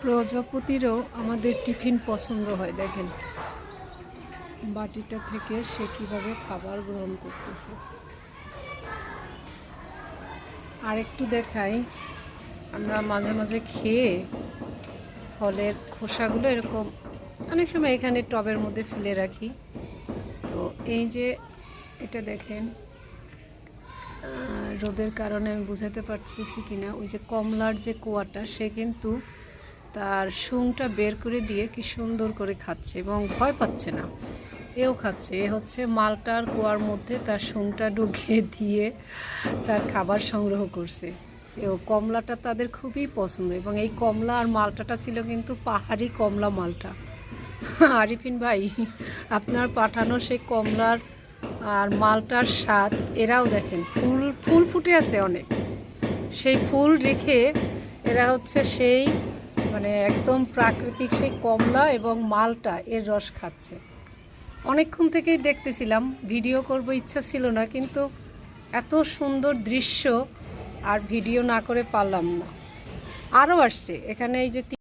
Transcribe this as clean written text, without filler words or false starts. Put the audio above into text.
প্রজাপতিরও আমাদের টিফিন পছন্দ হয়। দেখেন বাটিটা থেকে সে কিভাবে খাবার গ্রহণ করতেছে। আর একটু দেখাই, আমরা মাঝে মাঝে খেয়ে ফলের খোসাগুলো এরকম অনেক সময় এখানে টবের মধ্যে ফেলে রাখি। তো এই যে এটা দেখেন, রোদের কারণে আমি বুঝাতে পারতেছি কিনা, ওই যে কমলার যে কোয়াটা সে কিন্তু তার শুংটা বের করে দিয়ে কি সুন্দর করে খাচ্ছে এবং ভয় পাচ্ছে না, এও খাচ্ছে। এ হচ্ছে মালটার কুয়ার মধ্যে তার শুংটা ঢুকিয়ে দিয়ে তার খাবার সংগ্রহ করছে। এও কমলাটা তাদের খুবই পছন্দ এবং এই কমলা আর মালটাটা ছিল কিন্তু পাহাড়ি কমলা মালটা। আরিফিন ভাই, আপনার পাঠানো সেই কমলার আর মালটার স্বাদ, এরাও দেখেন ফুল ফুল ফুটে আছে অনেক, সেই ফুল রেখে এরা হচ্ছে সেই মানে একদম প্রাকৃতিক সেই কমলা এবং মালটা এর রস খাচ্ছে। অনেকক্ষণ থেকেই দেখতেছিলাম, ভিডিও করব ইচ্ছা ছিল না, কিন্তু এত সুন্দর দৃশ্য আর ভিডিও না করে পারলাম না। আরও আসছে এখানে, এই যে